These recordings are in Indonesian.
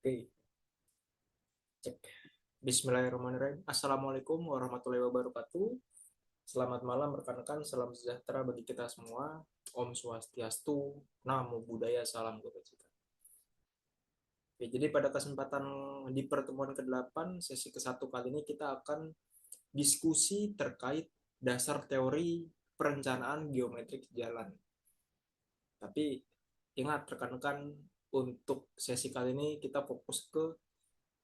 Oke, cek. Bismillahirrahmanirrahim. Assalamualaikum warahmatullahi wabarakatuh. Selamat malam rekan-rekan, salam sejahtera bagi kita semua. Om Swastiastu, Namo Buddhaya, salam kebajikan. Oke, jadi pada kesempatan di pertemuan ke-8, sesi ke-1 kali ini kita akan diskusi terkait dasar teori perencanaan geometrik jalan. Tapi ingat rekan-rekan, untuk sesi kali ini kita fokus ke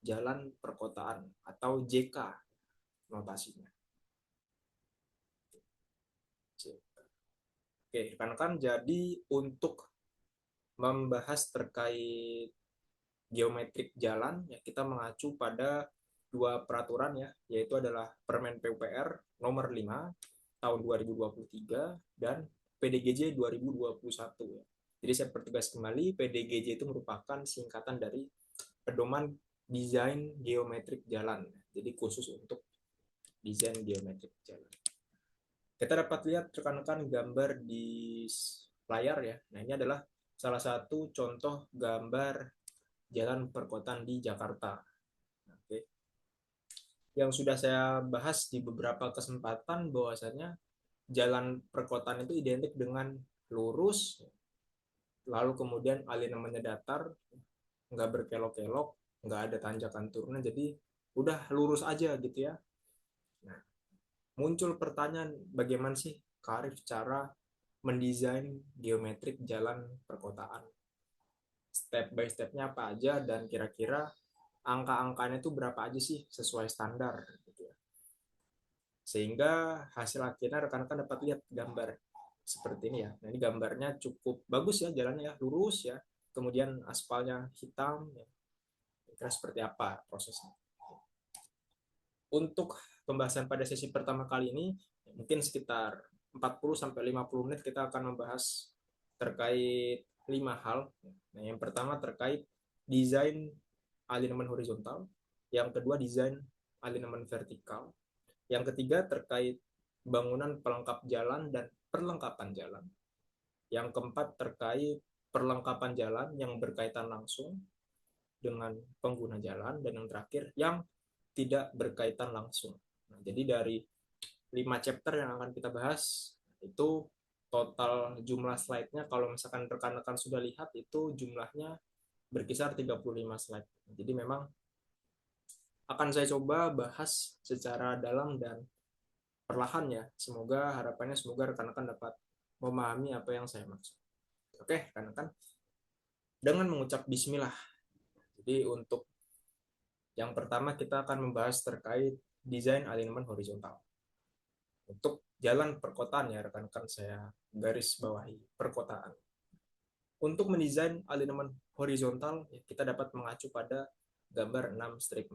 jalan perkotaan atau JK notasinya. Oke, rekan-rekan, jadi untuk membahas terkait geometrik jalan, ya kita mengacu pada dua peraturan ya, yaitu adalah Permen PUPR nomor 5 tahun 2023 dan PDGJ 2021 ya. Jadi saya pertegas kembali, PDGJ itu merupakan singkatan dari Pedoman Desain Geometrik Jalan. Jadi khusus untuk desain geometrik jalan. Kita dapat lihat rekan-rekan gambar di layar ya. Nah, ini adalah salah satu contoh gambar jalan perkotaan di Jakarta. Oke. Yang sudah saya bahas di beberapa kesempatan bahwasanya jalan perkotaan itu identik dengan lurus, lalu kemudian alinemennya datar, nggak berkelok-kelok, nggak ada tanjakan turunan, jadi udah lurus aja gitu ya. Nah, muncul pertanyaan, bagaimana sih Karif cara mendesain geometrik jalan perkotaan? Step by stepnya apa aja, dan kira-kira angka-angkanya itu berapa aja sih sesuai standar gitu ya. Sehingga hasil akhirnya rekan-rekan dapat lihat gambar seperti ini ya. Nah, ini gambarnya cukup bagus ya, jalannya ya, lurus ya. Kemudian aspalnya hitam ya. Kira seperti apa prosesnya. Untuk pembahasan pada sesi pertama kali ini mungkin sekitar 40 sampai 50 menit kita akan membahas terkait 5 hal. Nah, yang pertama terkait desain alignment horizontal, yang kedua desain alignment vertikal, yang ketiga terkait bangunan pelengkap jalan dan perlengkapan jalan, yang keempat terkait perlengkapan jalan yang berkaitan langsung dengan pengguna jalan, dan yang terakhir yang tidak berkaitan langsung. Nah, jadi dari 5 chapter yang akan kita bahas itu total jumlah slide-nya, kalau misalkan rekan-rekan sudah lihat, itu jumlahnya berkisar 35 slide. Jadi memang akan saya coba bahas secara dalam dan perlahan ya. Semoga harapannya semoga rekan-rekan dapat memahami apa yang saya maksud. Oke, rekan-rekan. Dengan mengucap bismillah. Jadi untuk yang pertama kita akan membahas terkait desain alignment horizontal. Untuk jalan perkotaan ya rekan-rekan, saya garis bawahi perkotaan. Untuk mendesain alignment horizontal, ya, kita dapat mengacu pada gambar 6-14.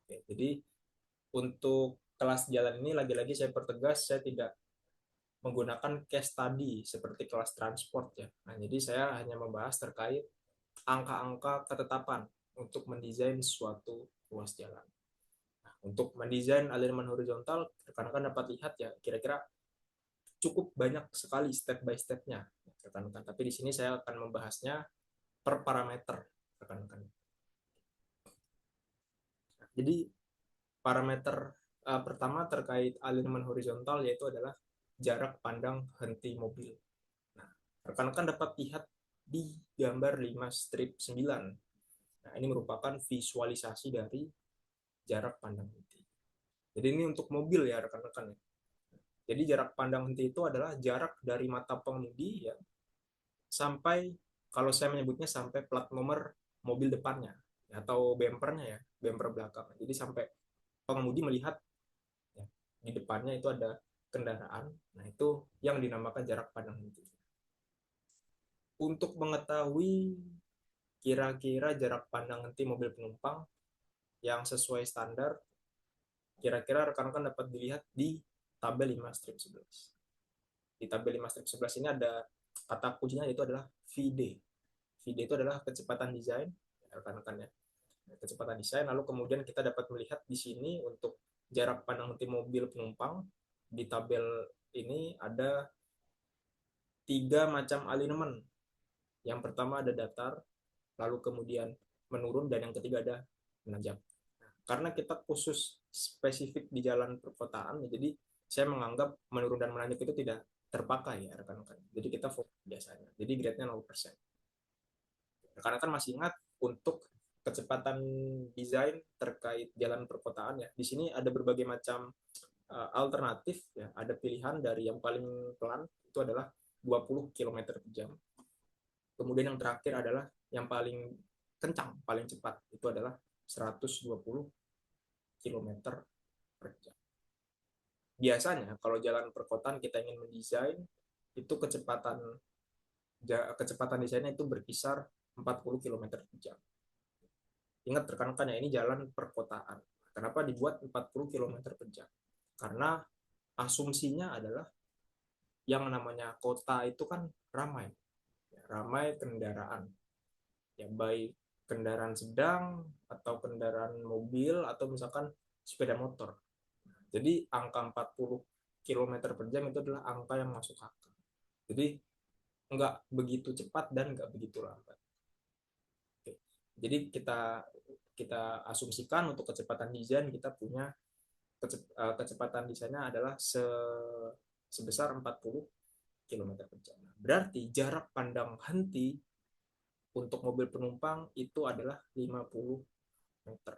Oke, jadi untuk kelas jalan ini lagi-lagi saya pertegas, saya tidak menggunakan case study seperti kelas transport ya. Nah, jadi saya hanya membahas terkait angka-angka ketetapan untuk mendesain suatu ruas jalan. Nah, untuk mendesain aliran horizontal, rekan-rekan dapat lihat ya, kira-kira cukup banyak sekali step by stepnya, rekan-rekan. Tapi di sini saya akan membahasnya per parameter, rekan-rekan. Nah, jadi parameter pertama terkait aliran horizontal yaitu adalah jarak pandang henti mobil. Nah, rekan-rekan dapat lihat di gambar 5-9. Nah, ini merupakan visualisasi dari jarak pandang henti. Jadi ini untuk mobil ya rekan-rekan. Jadi jarak pandang henti itu adalah jarak dari mata pengemudi ya sampai, kalau saya menyebutnya sampai plat nomor mobil depannya ya, atau bempernya ya, bemper belakang. Jadi sampai pengemudi melihat ya, di depannya itu ada kendaraan. Nah, itu yang dinamakan jarak pandang henti. Untuk mengetahui kira-kira jarak pandang henti mobil penumpang yang sesuai standar, kira-kira rekan-rekan dapat dilihat di tabel 5-11. Di tabel 5-11 ini ada kata kuncinya, yaitu adalah VD. VD itu adalah kecepatan desain, rekan-rekan ya. Kecepatan desain, lalu kemudian kita dapat melihat di sini untuk jarak pandang henti mobil penumpang, di tabel ini ada 3 macam alignment. Yang pertama ada datar, lalu kemudian menurun, dan yang ketiga ada menanjak. Nah, karena kita khusus spesifik di jalan perkotaan, jadi saya menganggap menurun dan menanjak itu tidak terpakai ya rekan-rekan. Jadi kita fokus biasanya. Jadi grade-nya 0%. Rekan-rekan masih ingat untuk kecepatan desain terkait jalan perkotaan ya. Di sini ada berbagai macam alternatif ya. Ada pilihan dari yang paling pelan itu adalah 20 km per jam. Kemudian yang terakhir adalah yang paling kencang, paling cepat itu adalah 120 km per jam. Biasanya kalau jalan perkotaan kita ingin mendesain itu kecepatan desainnya itu berkisar 40 km per jam. Ingat rekan-rekan ya, ini jalan perkotaan. Kenapa dibuat 40 km per jam? Karena asumsinya adalah yang namanya kota itu kan ramai. Ramai kendaraan. Ya, baik kendaraan sedang atau kendaraan mobil atau misalkan sepeda motor. Jadi angka 40 km per jam itu adalah angka yang masuk akal. Jadi nggak begitu cepat dan nggak begitu lambat. Oke. Jadi kita kita asumsikan untuk kecepatan desain kita punya kecepatan desainnya adalah sebesar 40 km per jam. Berarti jarak pandang henti untuk mobil penumpang itu adalah 50 meter.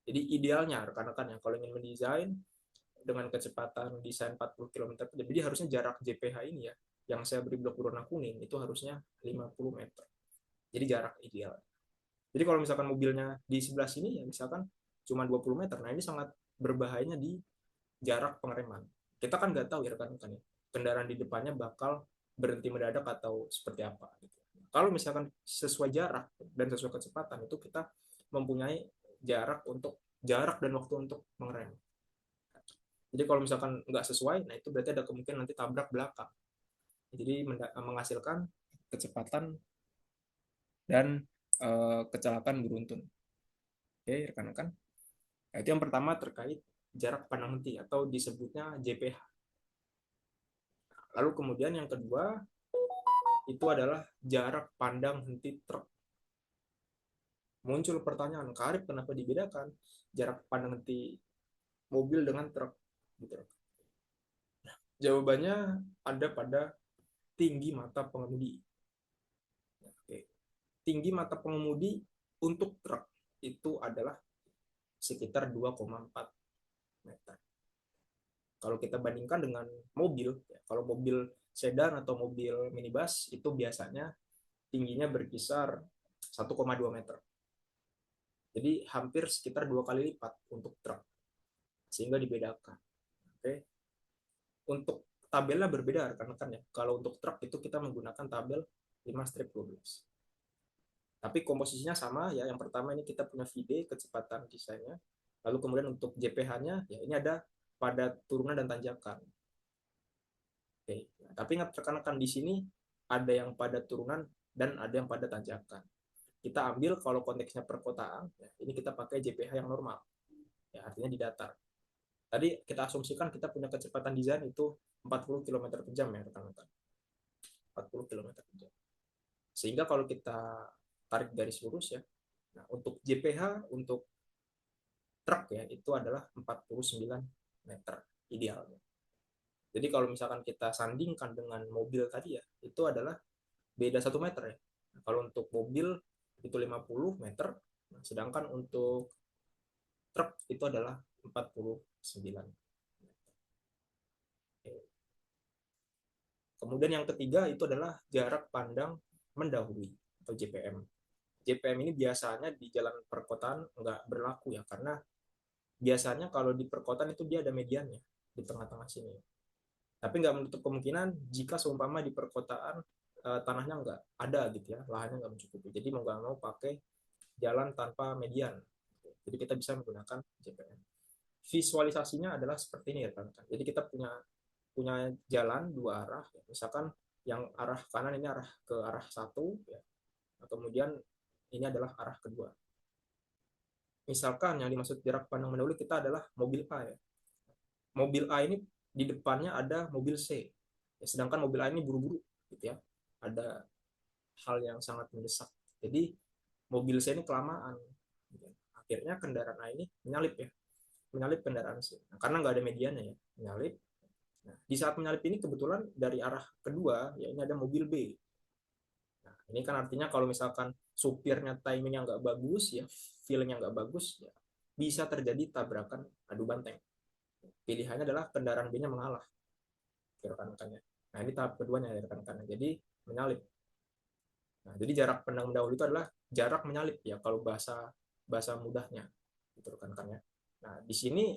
Jadi idealnya rekan-rekan yang kalau ingin mendesain dengan kecepatan desain 40 km per jam, jadi harusnya jarak JPH ini ya, yang saya beri blok berwarna kuning itu harusnya 50 meter. Jadi jarak ideal. Jadi kalau misalkan mobilnya di sebelah sini ya misalkan cuma 20 meter, nah ini sangat berbahayanya di jarak pengereman. Kita kan nggak tahu ya rekan-rekan ya, kendaraan di depannya bakal berhenti mendadak atau seperti apa. Gitu. Kalau misalkan sesuai jarak dan sesuai kecepatan itu kita mempunyai jarak dan waktu untuk mengerem. Jadi kalau misalkan nggak sesuai, nah itu berarti ada kemungkinan nanti tabrak belakang. Jadi menghasilkan kecepatan dan kecelakaan beruntun. Oke, rekan-rekan. Nah, itu yang pertama terkait jarak pandang henti atau disebutnya JPH. Lalu kemudian yang kedua itu adalah jarak pandang henti truk. Muncul pertanyaan, Karib kenapa dibedakan jarak pandang henti mobil dengan truk? Gitu. Jawabannya ada pada tinggi mata pengemudi. Oke. Tinggi mata pengemudi untuk truk itu adalah sekitar 2,4 meter. Kalau kita bandingkan dengan mobil, ya, kalau mobil sedan atau mobil minibus itu biasanya tingginya berkisar 1,2 meter. Jadi hampir sekitar 2 kali lipat untuk truk. Sehingga dibedakan. Oke. Untuk tabelnya berbeda rekan-rekan ya. Kalau untuk truk itu kita menggunakan tabel 5/12. Tapi komposisinya sama ya. Yang pertama ini kita punya VD kecepatan desainnya. Lalu kemudian untuk JPH-nya ya ini ada pada turunan dan tanjakan. Oke. Nah, tapi ingat rekan-rekan di sini ada yang pada turunan dan ada yang pada tanjakan. Kita ambil kalau konteksnya perkotaan, ya, ini kita pakai JPH yang normal. Ya, artinya di datar. Tadi kita asumsikan kita punya kecepatan desain itu 40 km per jam ya rekan-rekan. 40 km per jam. Sehingga kalau kita tarik garis lurus ya, nah untuk JPH untuk truk ya itu adalah 49 meter idealnya. Jadi kalau misalkan kita sandingkan dengan mobil tadi ya, itu adalah beda 1 meter ya. Nah, kalau untuk mobil itu 50 meter, nah, sedangkan untuk truk itu adalah 49 meter. Kemudian yang ketiga itu adalah jarak pandang mendahului atau JPM. JPM ini biasanya di jalan perkotaan nggak berlaku ya, karena biasanya kalau di perkotaan itu dia ada mediannya di tengah-tengah sini. Tapi nggak menutup kemungkinan jika seumpama di perkotaan tanahnya nggak ada gitu ya, lahannya nggak mencukupi. Jadi mau nggak mau pakai jalan tanpa median. Jadi kita bisa menggunakan JPM. Visualisasinya adalah seperti ini ya rekan-rekan. Jadi kita punya punya jalan dua arah. Misalkan yang arah kanan ini arah ke arah satu, ya. Kemudian ini adalah arah kedua. Misalkan yang dimaksud jarak pandang mendahului kita adalah mobil A ya. Mobil A ini di depannya ada mobil C. Ya, sedangkan mobil A ini buru-buru gitu ya. Ada hal yang sangat mendesak Jadi mobil saya ini kelamaan. Akhirnya kendaraan A ini menyalip kendaraan C. Nah, karena nggak ada mediannya ya, menyalip. Nah, di saat menyalip ini kebetulan dari arah kedua, ya ini ada mobil B. Nah, ini kan artinya kalau misalkan supirnya timingnya nggak bagus, ya feelingnya nggak bagus, ya bisa terjadi tabrakan adu banteng. Pilihannya adalah kendaraan B-nya mengalah ke rekan-rekannya. Nah, ini tahap keduanya ya rekan-rekannya. Jadi menyalip. Nah, jadi jarak pandang mendahului itu adalah jarak menyalip ya kalau bahasa bahasa mudahnya itu rekan-rekannya. Nah, di sini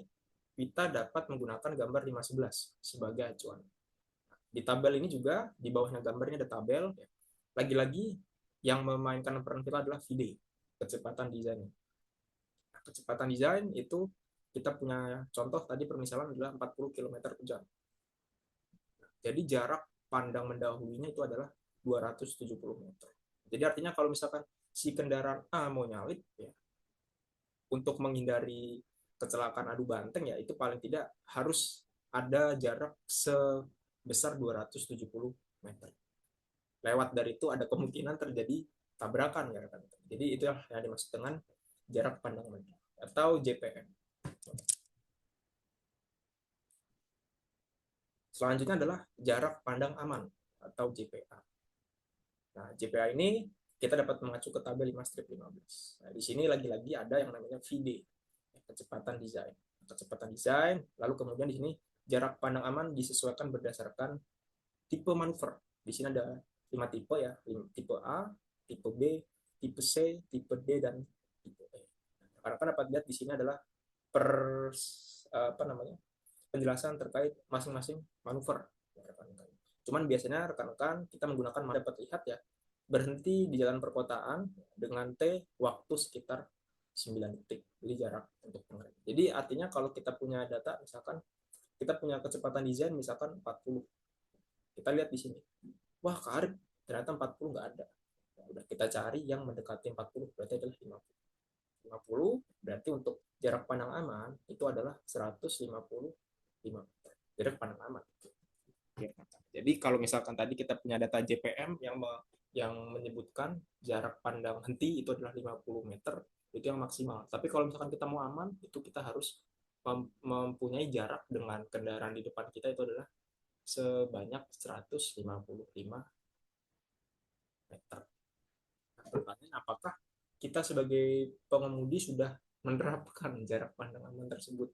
kita dapat menggunakan gambar 511 sebagai acuan. Di tabel ini juga di bawahnya gambarnya ada tabel. Lagi-lagi yang memainkan peran kita adalah VD, kecepatan desain. Nah, kecepatan desain itu kita punya contoh tadi permisalan adalah 40 km per jam. Jadi jarak pandang mendahulinya itu adalah 270 meter. Jadi artinya kalau misalkan si kendaraan A mau nyalip ya, untuk menghindari kecelakaan adu banteng ya itu paling tidak harus ada jarak sebesar 270 meter. Lewat dari itu ada kemungkinan terjadi tabrakan ya kan. Jadi itu yang dimaksud dengan jarak pandang mendahuli atau JPM. Selanjutnya adalah jarak pandang aman atau JPA. Nah, JPA ini kita dapat mengacu ke tabel 5 strip 15. Nah, di sini lagi-lagi ada yang namanya VD, kecepatan desain. Kecepatan desain, lalu kemudian di sini jarak pandang aman disesuaikan berdasarkan tipe manuver. Di sini ada 5 tipe ya, tipe A, tipe B, tipe C, tipe D dan tipe E. Karena kan dapat lihat di sini adalah per apa namanya? Penjelasan terkait masing-masing manuver. Cuman biasanya rekan-rekan kita menggunakan dapat lihat ya berhenti di jalan perkotaan dengan T waktu sekitar 9 detik. Jadi jarak untuk pengerem. Jadi artinya kalau kita punya data misalkan kita punya kecepatan desain misalkan 40. Kita lihat di sini. Wah, Karib ternyata 40 nggak ada. Nah, udah kita cari yang mendekati 40 berarti adalah 50. 50 berarti untuk jarak pandang aman itu adalah 155 meter. Jarak pandang aman. Jadi kalau misalkan tadi kita punya data JPM yang menyebutkan jarak pandang henti itu adalah 50 meter, itu yang maksimal. Tapi kalau misalkan kita mau aman, itu kita harus mempunyai jarak dengan kendaraan di depan kita itu adalah sebanyak 155 meter. Nah, pertanyaan apakah kita sebagai pengemudi sudah menerapkan jarak pandang aman tersebut?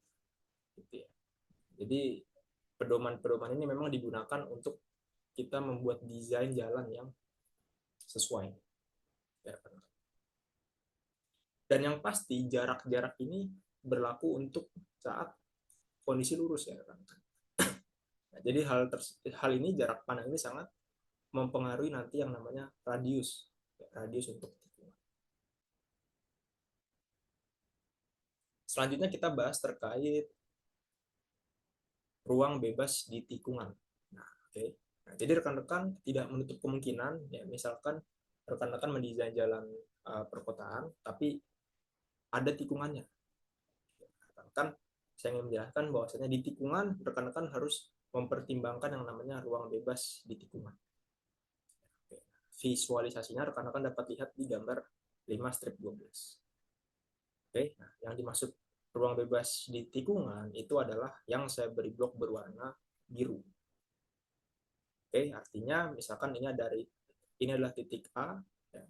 Gitu ya. Jadi pedoman-pedoman ini memang digunakan untuk kita membuat desain jalan yang sesuai. Dan yang pasti jarak-jarak ini berlaku untuk saat kondisi lurus ya kan. Nah, jadi hal ini jarak pandang ini sangat mempengaruhi nanti yang namanya radius untuk tikungan. Selanjutnya kita bahas terkait ruang bebas di tikungan. Nah, oke. Nah, jadi rekan-rekan tidak menutup kemungkinan ya misalkan rekan-rekan mendesain jalan perkotaan tapi ada tikungannya. Kan saya ingin menjelaskan bahwasanya di tikungan rekan-rekan harus mempertimbangkan yang namanya ruang bebas di tikungan. Visualisasinya rekan-rekan dapat lihat di gambar 5 strip 12. Oke, nah yang dimaksud ruang bebas di tikungan itu adalah yang saya beri blok berwarna biru. Oke, artinya misalkan ini adalah titik A, ya,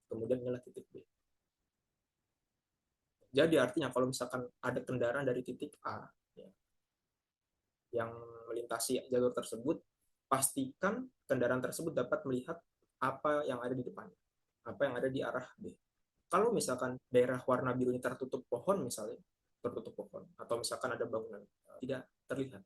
kemudian ini adalah titik B. Jadi artinya kalau misalkan ada kendaraan dari titik A ya, yang melintasi jalur tersebut, pastikan kendaraan tersebut dapat melihat apa yang ada di depan, apa yang ada di arah B. Kalau misalkan daerah warna biru ini tertutup pohon misalnya, atau misalkan ada bangunan tidak terlihat,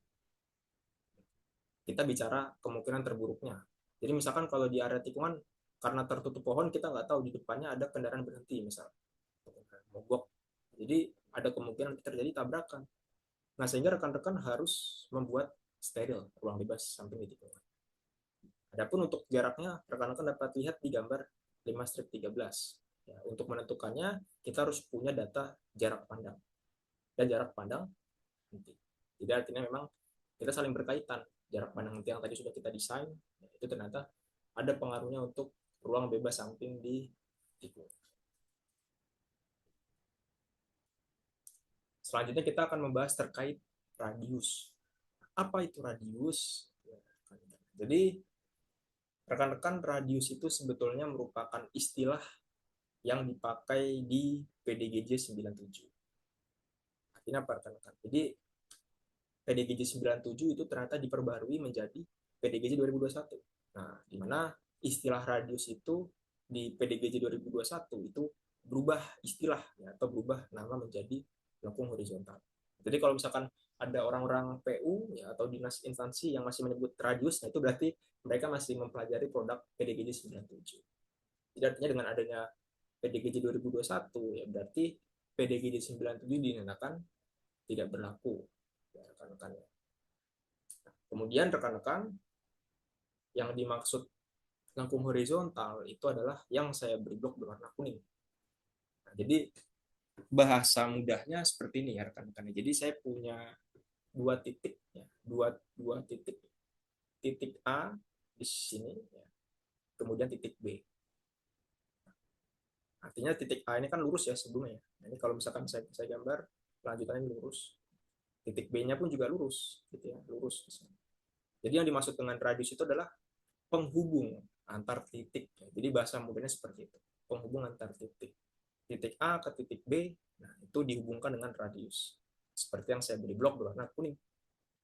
kita bicara kemungkinan terburuknya. Jadi misalkan kalau di area tikungan karena tertutup pohon kita nggak tahu di depannya ada kendaraan berhenti misalnya mogok, jadi ada kemungkinan terjadi tabrakan. Nah sehingga rekan-rekan harus membuat steril ruang bebas samping di tikungan. Adapun untuk jaraknya rekan-rekan dapat lihat di gambar 5 strip 13. Ya, untuk menentukannya kita harus punya data jarak pandang dan jarak pandang henti. Jadi artinya memang kita saling berkaitan. Jarak pandang henti yang tadi sudah kita desain itu ternyata ada pengaruhnya untuk ruang bebas samping di tikung. Selanjutnya kita akan membahas terkait radius. Apa itu radius? Jadi rekan-rekan, radius itu sebetulnya merupakan istilah yang dipakai di PDGJ 97. Artinya apa rekan-rekan? Jadi PDGJ 97 itu ternyata diperbarui menjadi PDGJ 2021. Nah, di mana istilah radius itu di PDGJ 2021 itu berubah istilah ya, atau berubah nama menjadi lengkung horizontal. Jadi kalau misalkan ada orang-orang PU ya, atau dinas instansi yang masih menyebut radius, nah itu berarti mereka masih mempelajari produk PDGJ 97. Jadi artinya dengan adanya PDGJ 2021 ya berarti PDGJ 97 dinyatakan tidak berlaku ya, rekan-rekan. Kemudian rekan-rekan, yang dimaksud lengkung horizontal itu adalah yang saya beri blok berwarna kuning. Nah, jadi bahasa mudahnya seperti ini ya rekan-rekan. Jadi saya punya dua titik ya, dua titik. Titik A di sini ya, kemudian titik B. Artinya titik A ini kan lurus ya sebelumnya. Nah, ini kalau misalkan saya gambar lanjutannya lurus. Titik B-nya pun juga lurus gitu ya, lurus. Jadi yang dimaksud dengan radius itu adalah penghubung antar titik. Jadi bahasa mudahnya seperti itu. Penghubung antar titik. Titik A ke titik B, nah itu dihubungkan dengan radius. Seperti yang saya beri blok berwarna kuning.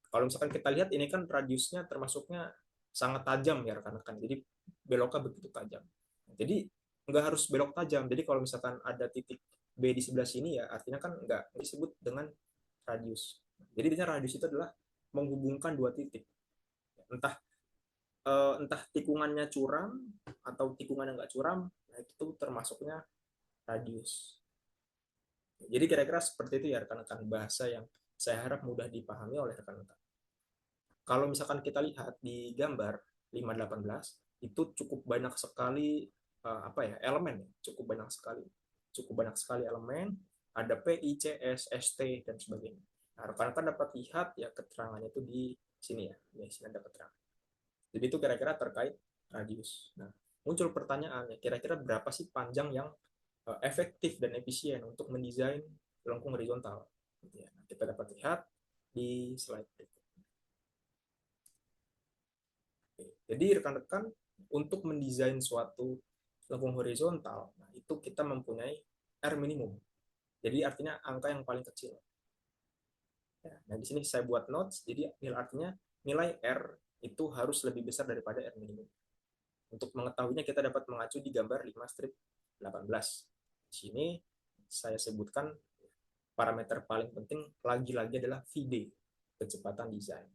Kalau misalkan kita lihat ini kan radiusnya termasuknya sangat tajam ya rekan-rekan. Jadi beloknya begitu tajam. Jadi nggak harus belok tajam. Jadi kalau misalkan ada titik B di sebelah sini ya artinya kan nggak disebut dengan radius. Jadi radius itu adalah menghubungkan dua titik. Entah entah tikungannya curam atau tikungan yang nggak curam, nah itu termasuknya radius. Jadi kira-kira seperti itu ya rekan-rekan, bahasa yang saya harap mudah dipahami oleh rekan-rekan. Kalau misalkan kita lihat di gambar 518 itu cukup banyak sekali apa ya elemen, cukup banyak sekali elemen, ada P, I, C, S, ST dan sebagainya. Nah, rekan-rekan dapat lihat ya keterangannya itu di sini ya, di sini ada keterangan. Jadi itu kira-kira terkait radius. Nah, muncul pertanyaan, kira-kira berapa sih panjang yang efektif dan efisien untuk mendesain lengkung horizontal? Nah, kita dapat lihat di slide berikut. Jadi rekan-rekan, untuk mendesain suatu lengkung horizontal, nah itu kita mempunyai R minimum. Jadi artinya angka yang paling kecil. Nah di sini saya buat notes, jadi artinya nilai R itu harus lebih besar daripada R minimum. Untuk mengetahuinya kita dapat mengacu di gambar 5-18. Di sini saya sebutkan parameter paling penting lagi-lagi adalah VD, kecepatan desain.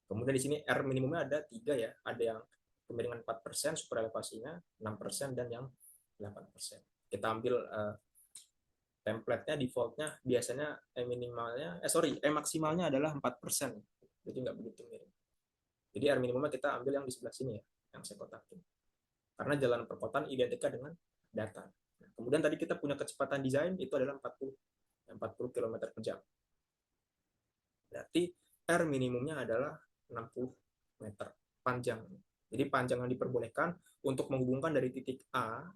Kemudian di sini R minimumnya ada 3 ya, ada yang kemiringan 4%, super elevasinya 6%, dan yang 8%. Kita ambil template-nya, default-nya biasanya maksimalnya adalah 4%. Jadi nggak begitu miring. Jadi R minimumnya kita ambil yang di sebelah sini ya, yang saya kotakin. Karena jalan perkotaan identiknya dengan data. Nah, kemudian tadi kita punya kecepatan desain itu adalah 40 km per jam. Berarti R minimumnya adalah 60 meter panjang. Jadi panjang yang diperbolehkan untuk menghubungkan dari titik A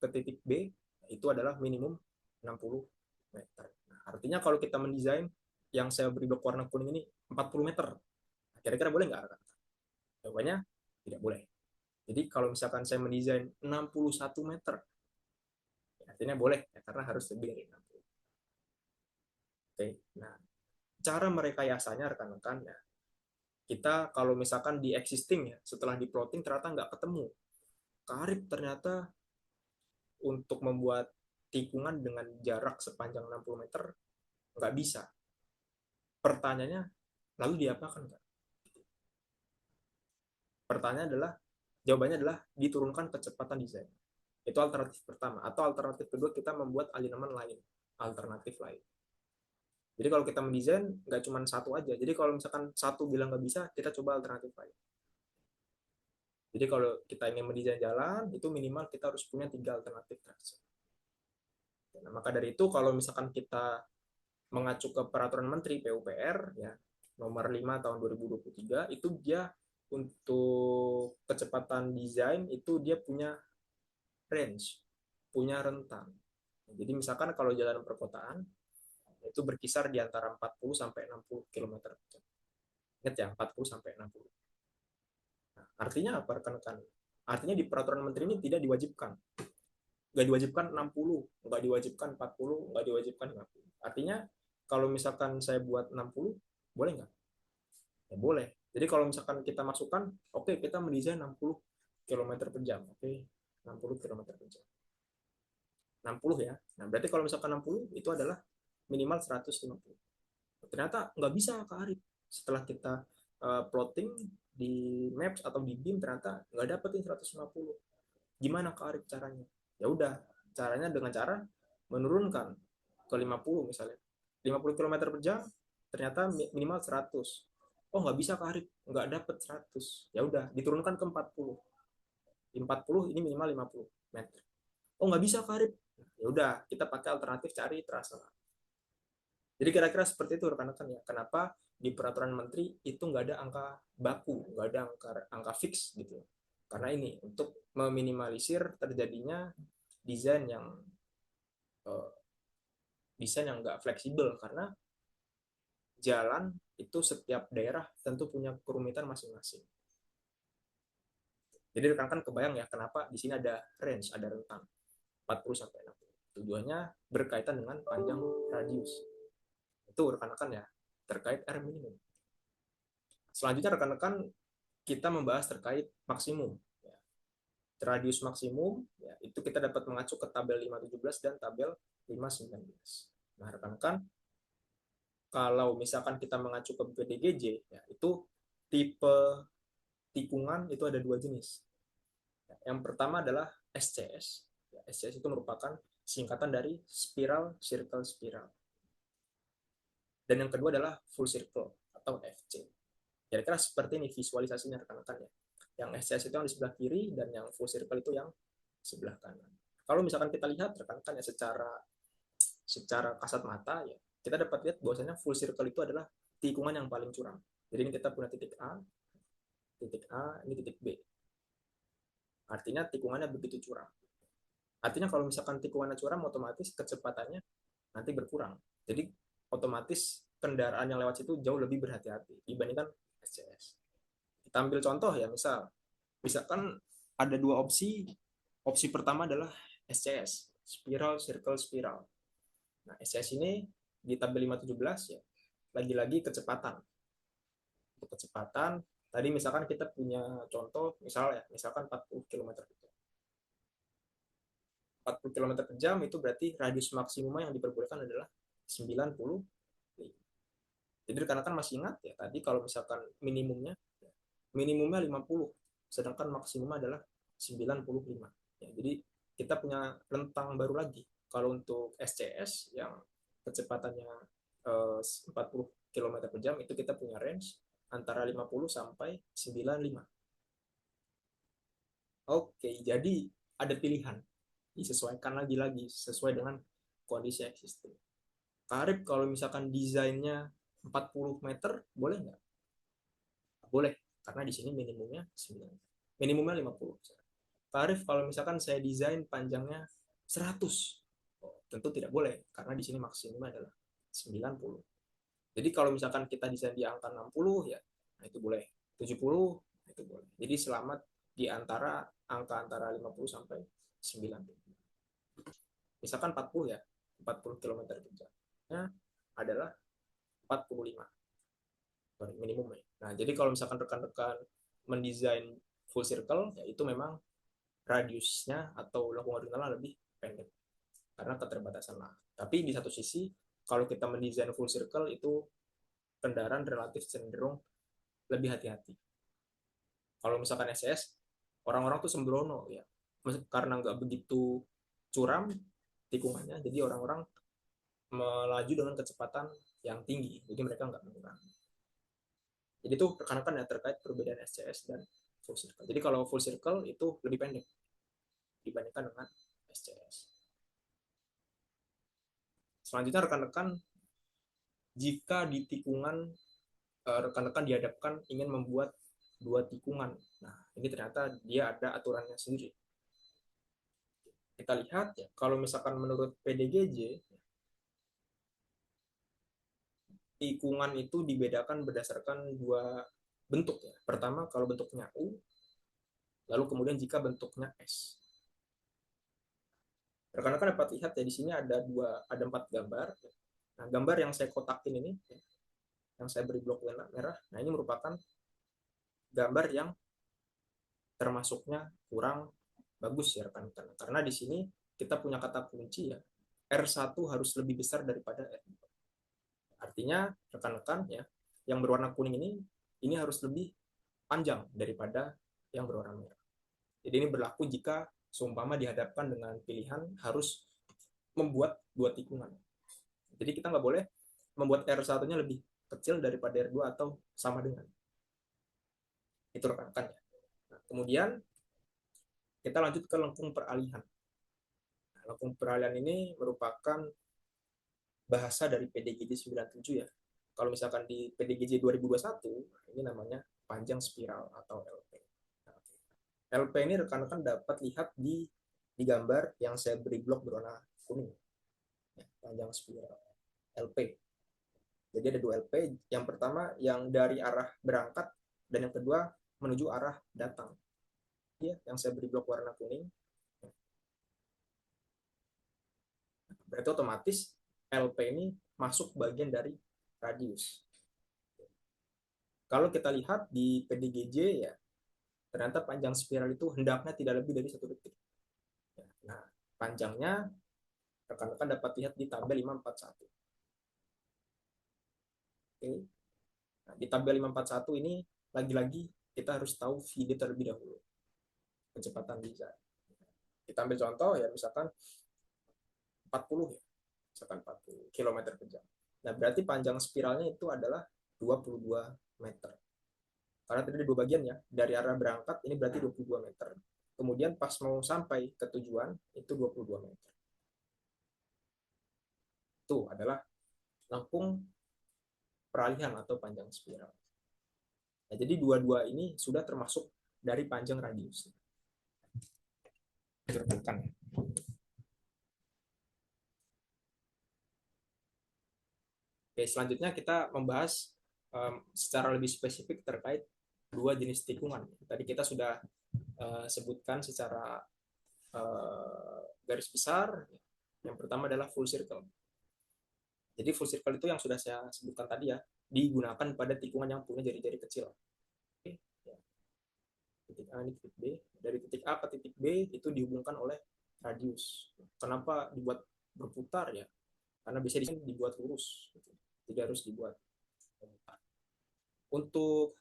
ke titik B itu adalah minimum 60 meter. Nah, artinya kalau kita mendesain yang saya beri blok warna kuning ini 40 meter, kira-kira boleh nggak? Jawabannya tidak boleh. Jadi kalau misalkan saya mendesain 61 meter, artinya boleh ya, karena harus lebih dari 60. Oke, nah cara merekayasanya rekan-rekan ya, kita kalau misalkan di existing ya, setelah di plotting ternyata nggak ketemu karib, ternyata untuk membuat tikungan dengan jarak sepanjang 60 meter nggak bisa. Pertanyaannya, lalu diapakan nggak? Pertanyaan adalah, jawabannya adalah diturunkan kecepatan desain. Itu alternatif pertama. Atau alternatif kedua, kita membuat alignment lain, alternatif lain. Jadi kalau kita mendesain nggak cuma satu aja. Jadi kalau misalkan satu bilang nggak bisa, kita coba alternatif lain. Jadi kalau kita ingin mendesain jalan, itu minimal kita harus punya 3 alternatif trase. Nah, maka dari itu kalau misalkan kita mengacu ke peraturan Menteri PUPR ya nomor 5 tahun 2023, itu dia untuk kecepatan desain itu dia punya range. punya rentang. Jadi misalkan kalau jalan perkotaan itu berkisar di antara 40 sampai 60 km per jam. Ingat ya, 40 sampai 60. Nah, artinya apa rekan-rekan? Artinya di peraturan menteri ini tidak diwajibkan. Nggak diwajibkan 60, nggak diwajibkan 40, nggak diwajibkan 50. Artinya kalau misalkan saya buat 60, boleh nggak? Ya boleh. Jadi kalau misalkan kita masukkan, oke kita mendesain 60 km per jam. Oke, 60 km per jam. 60 ya. Nah, berarti kalau misalkan 60 itu adalah minimal 150. Ternyata nggak bisa Kak Arif. Setelah kita plotting di Maps atau di BIM ternyata nggak dapetin 150. Gimana Kak Arif caranya? Ya udah, caranya dengan cara menurunkan ke 50 misalnya. 50 km per jam ternyata minimal 100. Oh nggak bisa Kak Arif, nggak dapet 100. Ya udah, diturunkan ke 40. Di 40 ini minimal 50 meter. Oh nggak bisa Kak Arif. Ya udah, kita pakai alternatif cari trase. Jadi kira-kira seperti itu rekan-rekan ya. Kenapa di peraturan menteri itu nggak ada angka baku, nggak ada angka fix gitu. Karena ini untuk meminimalisir terjadinya desain yang eh, desain yang nggak fleksibel karena jalan itu setiap daerah tentu punya kerumitan masing-masing. Jadi rekan-rekan kebayang ya kenapa di sini ada range, ada rentang 40 sampai 60. Tujuannya berkaitan dengan panjang radius. Itu rekan-rekan ya terkait R minimum. Selanjutnya rekan-rekan kita membahas terkait maksimum. Radius maksimum ya, itu kita dapat mengacu ke tabel 517 dan tabel 519. Nah, rekan-rekan, kalau misalkan kita mengacu ke PDGJ, ya, itu tipe tikungan itu ada dua jenis. Yang pertama adalah SCS. Ya, SCS itu merupakan singkatan dari spiral, circle, spiral. Dan yang kedua adalah full circle atau FC. Kira-kira seperti ini visualisasinya rekan-rekan ya. Yang SCS itu yang di sebelah kiri dan yang full circle itu yang sebelah kanan. Kalau misalkan kita lihat rekan-rekan ya secara kasat mata ya, kita dapat lihat bahwasanya full circle itu adalah tikungan yang paling curam. Jadi ini kita punya titik A, ini titik B. Artinya tikungannya begitu curam. Artinya kalau misalkan tikungannya curam, otomatis kecepatannya nanti berkurang. Jadi otomatis kendaraan yang lewat situ jauh lebih berhati-hati dibandingkan SCS. Kita ambil contoh ya, misalkan ada dua opsi. Opsi pertama adalah SCS, spiral, circle, spiral. Nah, SCS ini di tabel 517 ya, lagi-lagi kecepatan. Untuk kecepatan, tadi misalkan kita punya contoh, misalkan 40 km per jam. 40 km per jam itu berarti radius maksimumnya yang diperbolehkan adalah 90. Jadi rekan-rekan masih ingat ya, tadi kalau misalkan minimumnya 50, sedangkan maksimumnya adalah 95. Ya, jadi kita punya rentang baru lagi. Kalau untuk SCS yang kecepatannya 40 km per jam itu kita punya range antara 50 sampai 95. Oke, jadi ada pilihan. Disesuaikan lagi-lagi sesuai dengan kondisi existing. Karib kalau misalkan desainnya 40 meter, boleh nggak? Boleh, karena di sini minimumnya 9. Minimumnya 50. Tarif kalau misalkan saya desain panjangnya 100, oh, tentu tidak boleh karena di sini maksimumnya adalah 90. Jadi kalau misalkan kita desain di angka 60 ya, nah itu boleh. 70 itu boleh. Jadi selamat di antara angka antara 50 sampai 90. Misalkan 40 ya, 40 km per jam. Nah, adalah 45 minimumnya. Nah, jadi kalau misalkan rekan-rekan mendesain full circle, ya itu memang radiusnya atau longitudinalnya lebih pendek karena keterbatasan lah. Tapi di satu sisi, kalau kita mendesain full circle itu kendaraan relatif cenderung lebih hati-hati. Kalau misalkan SS, orang-orang tuh sembrono ya, karena nggak begitu curam tikungannya, jadi orang-orang melaju dengan kecepatan yang tinggi, jadi mereka nggak mengurangi. Jadi itu rekan-rekan ya terkait perbedaan SCS dan full circle. Jadi kalau full circle itu lebih pendek dibandingkan dengan SCS. Selanjutnya rekan-rekan, jika di tikungan rekan-rekan dihadapkan ingin membuat dua tikungan. Nah, ini ternyata dia ada aturannya sendiri. kita lihat ya, kalau misalkan menurut PDGJ, tikungan itu dibedakan berdasarkan dua bentuk ya. Pertama kalau bentuknya U, lalu kemudian jika bentuknya S. Rekan-rekan dapat lihat ya, di sini ada 4 gambar. Nah, gambar yang saya kotakin ini, yang saya beri blok merah, nah ini merupakan gambar yang termasuknya kurang bagus ya rekan-rekan. Karena di sini kita punya kata kunci ya, R1 harus lebih besar daripada R2. Artinya rekan-rekan ya, yang berwarna kuning ini harus lebih panjang daripada yang berwarna merah. Jadi ini berlaku jika seumpama dihadapkan dengan pilihan harus membuat dua tikungan. Jadi kita nggak boleh membuat R1-nya lebih kecil daripada R2 atau sama dengan. Itu rekan-rekan ya. Nah, kemudian kita lanjut ke lengkung peralihan. Nah, lengkung peralihan ini merupakan bahasa dari PDGJ 97 ya. Kalau misalkan di PDGJ 2021, ini namanya panjang spiral atau LP. LP ini rekan-rekan dapat lihat di gambar yang saya beri blok berwarna kuning. Panjang spiral LP. Jadi ada 2 LP. Yang pertama yang dari arah berangkat dan yang kedua menuju arah datang. Ya, yang saya beri blok warna kuning. Berarti otomatis LP ini masuk bagian dari radius. Kalau kita lihat di PDGJ ya, ternyata panjang spiral itu hendaknya tidak lebih dari 1 detik. Nah, panjangnya rekan-rekan dapat lihat di tabel 541. Oke. Nah, di tabel 541 ini lagi-lagi kita harus tahu VD terlebih dahulu. Kecepatan desain. Kita ambil contoh ya, misalkan 40 ya. Misalkan 40 km per jam. Nah, berarti panjang spiralnya itu adalah 22 meter. Karena tadi ada 2 bagian ya. Dari arah berangkat ini berarti 22 meter. Kemudian pas mau sampai ke tujuan itu 22 meter. Itu adalah lengkung peralihan atau panjang spiral. Nah, jadi dua-dua ini sudah termasuk dari panjang radius. Terbukan. Oke, selanjutnya kita membahas secara lebih spesifik terkait dua jenis tikungan. Tadi kita sudah sebutkan secara garis besar. Yang pertama adalah full circle. Jadi full circle itu yang sudah saya sebutkan tadi ya, digunakan pada tikungan yang punya jari-jari kecil. Oke, ya. Titik A ini titik B. Dari titik A ke titik B itu dihubungkan oleh radius. Kenapa dibuat berputar ya? Karena bisa dibuat lurus. Tidak harus dibuat berputar. Untuk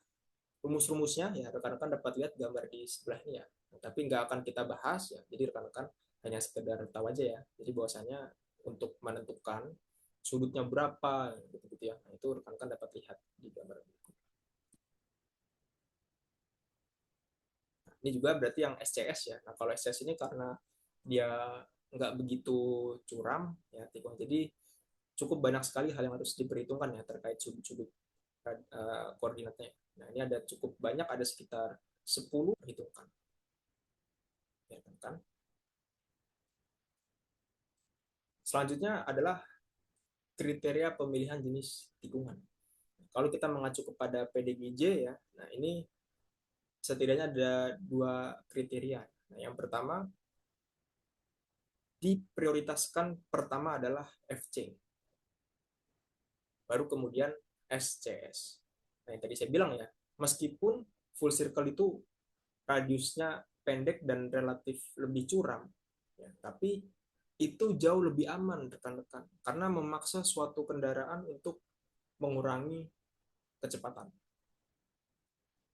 rumus-rumusnya ya rekan-rekan dapat lihat gambar di sebelah ini ya. Tapi nggak akan kita bahas ya. Jadi rekan-rekan hanya sekedar tahu aja ya. Jadi bahwasanya untuk menentukan sudutnya berapa gitu ya. Nah, itu rekan-rekan dapat lihat di gambar berikut. Nah, ini juga berarti yang SCS ya. Nah, kalau SCS ini karena dia nggak begitu curam ya tikungan. Jadi cukup banyak sekali hal yang harus diperhitungkan ya terkait sudut-sudut koordinatnya. Nah, ini ada cukup banyak, ada sekitar 10 perhitungkan. Ya, kan? Selanjutnya adalah kriteria pemilihan jenis tikungan. Kalau kita mengacu kepada PDGJ ya, nah ini setidaknya ada 2 kriteria. Nah, yang pertama diprioritaskan pertama adalah FC, baru kemudian SCS. Nah, yang tadi saya bilang ya, meskipun full circle itu radiusnya pendek dan relatif lebih curam, ya, tapi itu jauh lebih aman rekan-rekan karena memaksa suatu kendaraan untuk mengurangi kecepatan.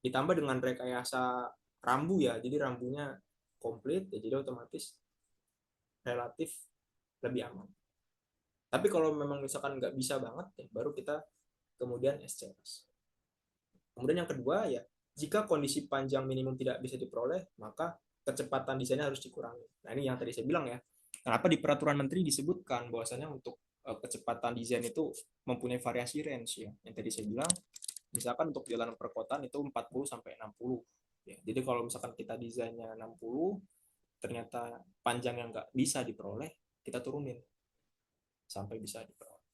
Ditambah dengan rekayasa rambu ya, jadi rambunya komplit ya, jadi otomatis relatif lebih aman. Tapi kalau memang misalkan nggak bisa banget ya, baru kita kemudian SCS. Kemudian yang kedua ya, jika kondisi panjang minimum tidak bisa diperoleh, maka kecepatan desainnya harus dikurangi. Nah, ini yang tadi saya bilang ya. Kenapa di peraturan menteri disebutkan bahwasanya untuk kecepatan desain itu mempunyai variasi range ya. Yang tadi saya bilang, misalkan untuk jalan perkotaan itu 40 sampai 60. Ya, jadi kalau misalkan kita desainnya 60, ternyata panjang yang nggak bisa diperoleh, kita turunin sampai bisa diperoleh.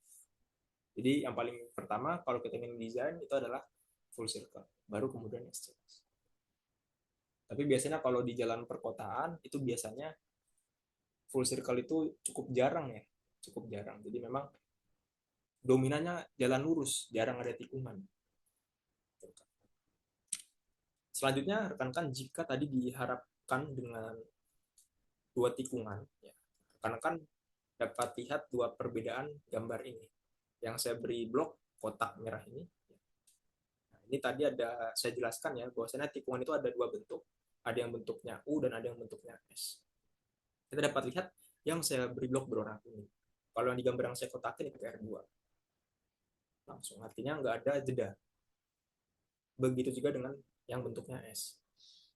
Jadi yang paling pertama kalau kita ingin desain itu adalah full circle, baru kemudian exchange. Tapi biasanya kalau di jalan perkotaan itu biasanya full circle itu cukup jarang ya, cukup jarang. Jadi memang dominannya jalan lurus, jarang ada tikungan. Selanjutnya rekan-rekan, jika tadi diharapkan dengan dua tikungan, ya, rekan-rekan dapat lihat dua perbedaan gambar ini. Yang saya beri blok kotak merah ini. Nah, ini tadi ada saya jelaskan ya, bahwasanya tikungan itu ada dua bentuk. Ada yang bentuknya U dan ada yang bentuknya S. Kita dapat lihat yang saya beri blok berwarna kuning. Kalau yang di gambar yang saya kotakin itu R2. Langsung, artinya nggak ada jeda. Begitu juga dengan yang bentuknya S.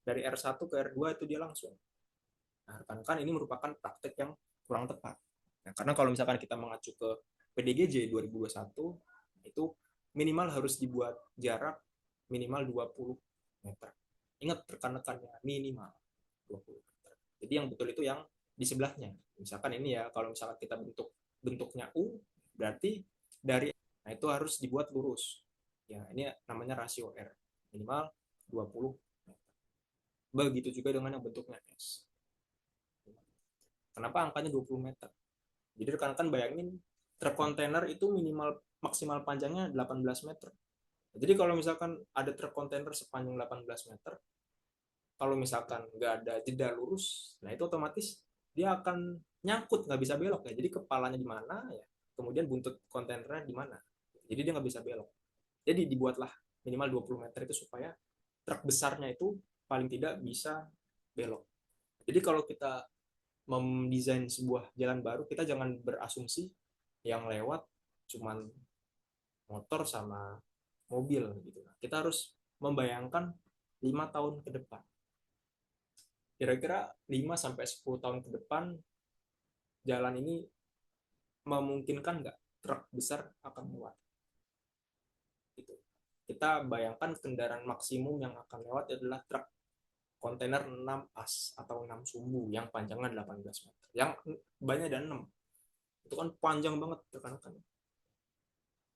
Dari R1 ke R2 itu dia langsung. Nah, rekan-rekan ini merupakan praktek yang kurang tepat. Nah, karena kalau misalkan kita mengacu ke PDGJ 2021, itu minimal harus dibuat jarak minimal 20 meter. Ingat rekan-rekannya, minimal 20 meter. Jadi yang betul itu yang di sebelahnya. Misalkan ini ya, kalau misalkan kita bentuknya U, berarti dari nah itu harus dibuat lurus. Ya, ini namanya rasio R. Minimal 20 meter. Begitu juga dengan yang bentuknya S. Kenapa angkanya 20 meter? Jadi rekan-rekan bayangin truk kontainer itu minimal maksimal panjangnya 18 meter. Jadi kalau misalkan ada truk kontainer sepanjang 18 meter, kalau misalkan nggak ada jeda lurus, nah itu otomatis dia akan nyangkut, nggak bisa belok ya. Jadi kepalanya di mana ya, kemudian buntut kontainernya di mana. Jadi dia nggak bisa belok. Jadi dibuatlah minimal 20 meter itu supaya truk besarnya itu paling tidak bisa belok. Jadi kalau kita mendesain sebuah jalan baru, kita jangan berasumsi yang lewat cuman motor sama mobil gitu. Kita harus membayangkan 5 tahun ke depan. Kira-kira 5 sampai 10 tahun ke depan jalan ini memungkinkan nggak truk besar akan lewat? Gitu. Kita bayangkan kendaraan maksimum yang akan lewat adalah truk kontainer 6 as atau 6 sumbu yang panjangnya 18 meter. Yang banyak ada 6. Itu kan panjang banget rekan-rekan.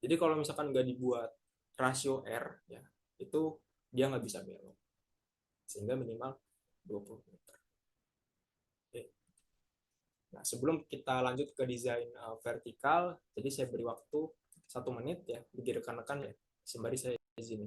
Jadi kalau misalkan nggak dibuat rasio R, ya itu dia nggak bisa belok. Sehingga minimal 20 meter. Oke. Nah, sebelum kita lanjut ke desain vertikal, jadi saya beri waktu 1 menit ya bagi rekan-rekan ya. Sembari saya izin.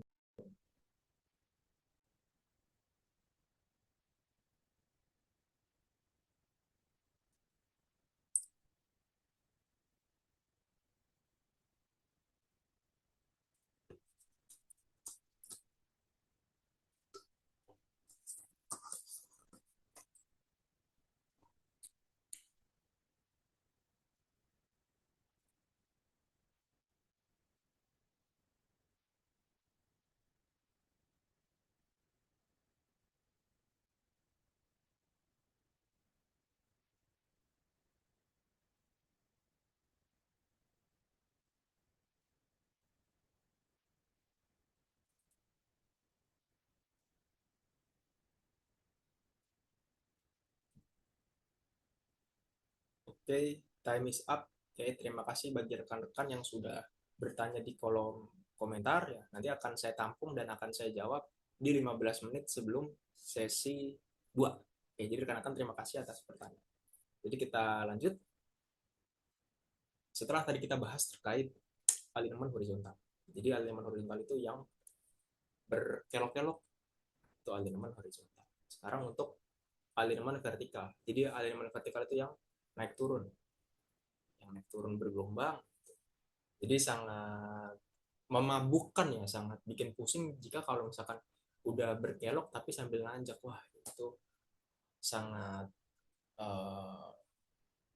Oke, time is up. Oke, terima kasih bagi rekan-rekan yang sudah bertanya di kolom komentar ya. Nanti akan saya tampung dan akan saya jawab di 15 menit sebelum sesi 2. Oke, jadi rekan-rekan terima kasih atas pertanyaan. Jadi kita lanjut. Setelah tadi kita bahas terkait alignment horizontal. Jadi alignment horizontal itu yang berkelok-kelok, itu alignment horizontal. Sekarang untuk alignment vertikal. Jadi alignment vertikal itu yang naik turun, yang naik turun bergelombang. Jadi sangat memabukkan ya, sangat bikin pusing jika kalau misalkan udah berkelok tapi sambil nanjak. Wah, itu sangat uh,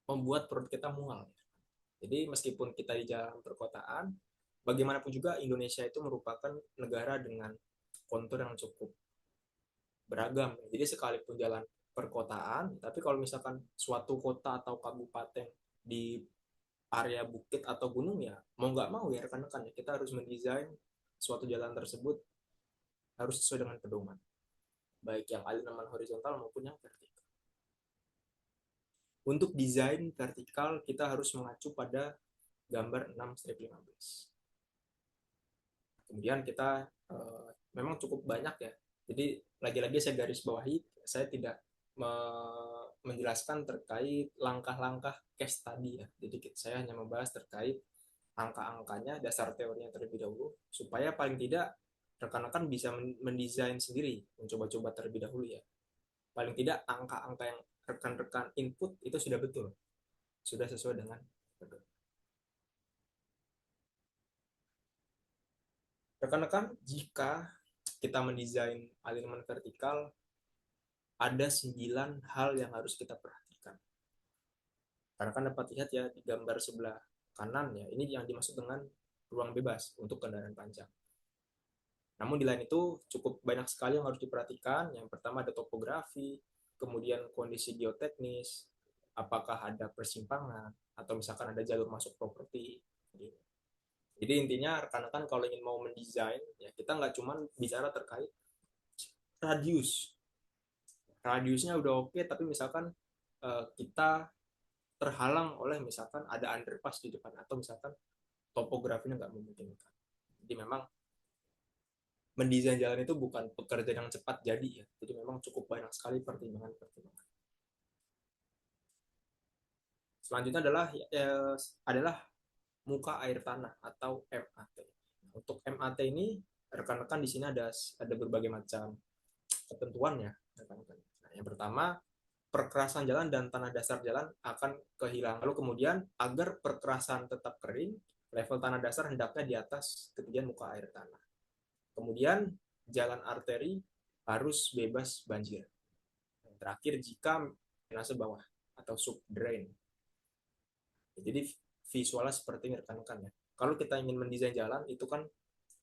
membuat perut kita mual. Jadi meskipun kita di jalan perkotaan, bagaimanapun juga Indonesia itu merupakan negara dengan kontur yang cukup beragam. Jadi sekalipun jalan perkotaan, tapi kalau misalkan suatu kota atau kabupaten di area bukit atau gunung ya mau nggak mau ya rekan-rekan ya kita harus mendesain suatu jalan tersebut harus sesuai dengan pedoman baik yang aliran horizontal maupun yang vertikal. Untuk desain vertikal kita harus mengacu pada gambar 6-15. Kemudian kita memang cukup banyak ya. Jadi lagi-lagi saya garis bawahi, saya tidak menjelaskan terkait langkah-langkah case study ya. Jadi saya hanya membahas terkait angka-angkanya, dasar teorinya terlebih dahulu, supaya paling tidak rekan-rekan bisa mendesain sendiri, mencoba-coba terlebih dahulu ya. Paling tidak angka-angka yang rekan-rekan input itu sudah betul, sudah sesuai dengan betul. Rekan-rekan, jika kita mendesain alignment vertikal, ada 9 hal yang harus kita perhatikan. Karena kan dapat lihat ya di gambar sebelah kanan ya, ini yang dimaksud dengan ruang bebas untuk kendaraan panjang. Namun di lain itu cukup banyak sekali yang harus diperhatikan. Yang pertama ada topografi, kemudian kondisi geoteknis, apakah ada persimpangan, atau misalkan ada jalur masuk properti. Jadi intinya rekan-rekan kalau ingin mau mendesain, ya kita nggak cuma bicara terkait radius. Radiusnya udah oke, tapi misalkan kita terhalang oleh misalkan ada underpass di depan, atau misalkan topografinya nggak memungkinkan. Jadi memang mendesain jalan itu bukan pekerjaan yang cepat jadi ya. Jadi memang cukup banyak sekali pertimbangan-pertimbangan. Selanjutnya adalah muka air tanah atau MAT. Untuk MAT ini rekan-rekan di sini ada berbagai macam ketentuan ya, rekan-rekan. Nah, yang pertama, perkerasan jalan dan tanah dasar jalan akan kehilangan. Lalu kemudian agar perkerasan tetap kering, level tanah dasar hendaknya di atas ketinggian muka air tanah. Kemudian jalan arteri harus bebas banjir. Yang terakhir, jika drainase bawah atau subdrain. Jadi visualnya seperti ini rekan-rekan ya. Kalau kita ingin mendesain jalan itu kan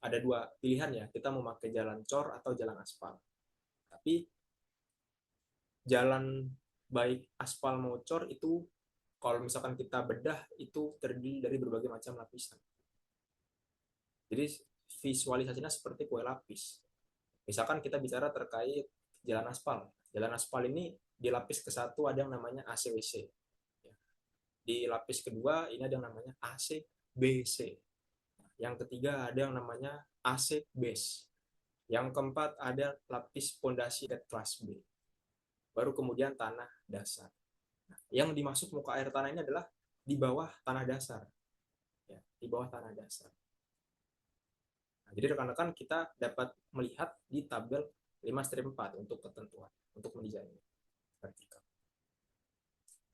ada dua pilihan ya. Kita mau pakai jalan cor atau jalan aspal. Tapi jalan baik aspal mau cor itu kalau misalkan kita bedah itu terdiri dari berbagai macam lapisan. Jadi visualisasinya seperti kue lapis. Misalkan kita bicara terkait jalan aspal. Jalan aspal ini di lapis ke-1 ada yang namanya ACWC. Di lapis kedua ini ada yang namanya ACBC. Yang ketiga ada yang namanya AC base. Yang keempat ada lapis pondasi kelas B. Baru kemudian tanah dasar. Nah, yang dimaksud muka air tanah ini adalah di bawah tanah dasar. Ya, di bawah tanah dasar. Nah, jadi rekan-rekan kita dapat melihat di tabel 5-4 untuk ketentuan, untuk mendesain vertikal.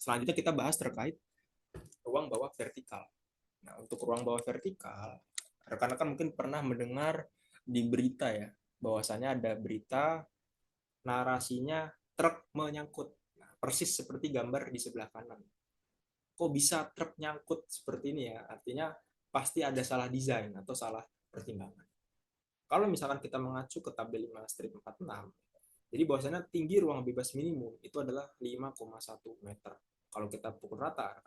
Selanjutnya kita bahas terkait ruang bawah vertikal. Nah, untuk ruang bawah vertikal, rekan-rekan mungkin pernah mendengar di berita ya, bahwasannya ada berita narasinya truk menyangkut. Nah, persis seperti gambar di sebelah kanan. Kok bisa truk nyangkut seperti ini ya? Artinya pasti ada salah desain atau salah pertimbangan. Kalau misalkan kita mengacu ke tabel 5-46, jadi bahwasanya tinggi ruang bebas minimum itu adalah 5,1 meter. Kalau kita pukul rata,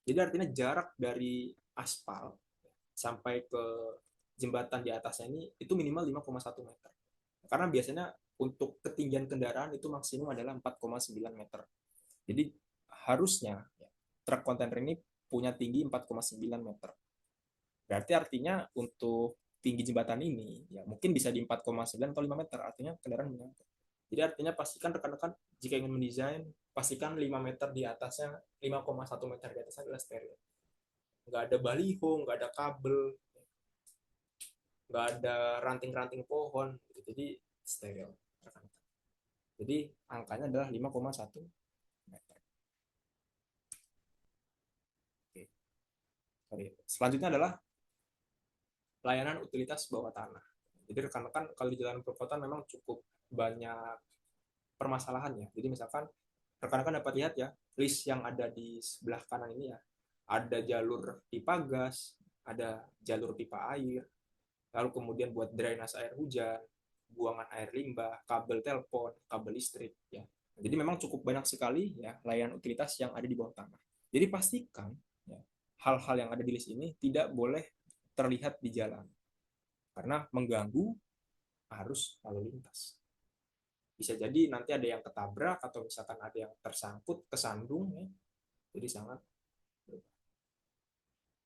jadi artinya jarak dari aspal sampai ke jembatan di atasnya ini itu minimal 5,1 meter. Karena biasanya untuk ketinggian kendaraan itu maksimum adalah 4,9 meter. Jadi harusnya ya, truk kontainer ini punya tinggi 4,9 meter. Berarti artinya untuk tinggi jembatan ini ya mungkin bisa di 4,9 atau 5 meter, artinya kendaraan menyangkut. Jadi artinya pastikan rekan-rekan jika ingin mendesain, pastikan 5 meter di atasnya, 5,1 meter di atasnya adalah steril. Nggak ada baliho, nggak ada kabel, nggak ada ranting-ranting pohon, jadi steril. Jadi angkanya adalah 5,1 meter. Oke. Selanjutnya adalah layanan utilitas bawah tanah. Jadi rekan-rekan kalau di jalan perkotaan memang cukup banyak permasalahan ya. Jadi misalkan rekan-rekan dapat lihat ya, list yang ada di sebelah kanan ini ya. Ada jalur pipa gas, ada jalur pipa air, lalu kemudian buat drainase air hujan, buangan air limbah, kabel telepon, kabel listrik ya. Jadi memang cukup banyak sekali ya layanan utilitas yang ada di bawah tanah. Jadi pastikan ya, hal-hal yang ada di list ini tidak boleh terlihat di jalan karena mengganggu arus lalu lintas. bisa jadi nanti ada yang ketabrak atau misalkan ada yang tersangkut, kesandung ya. Jadi sangat.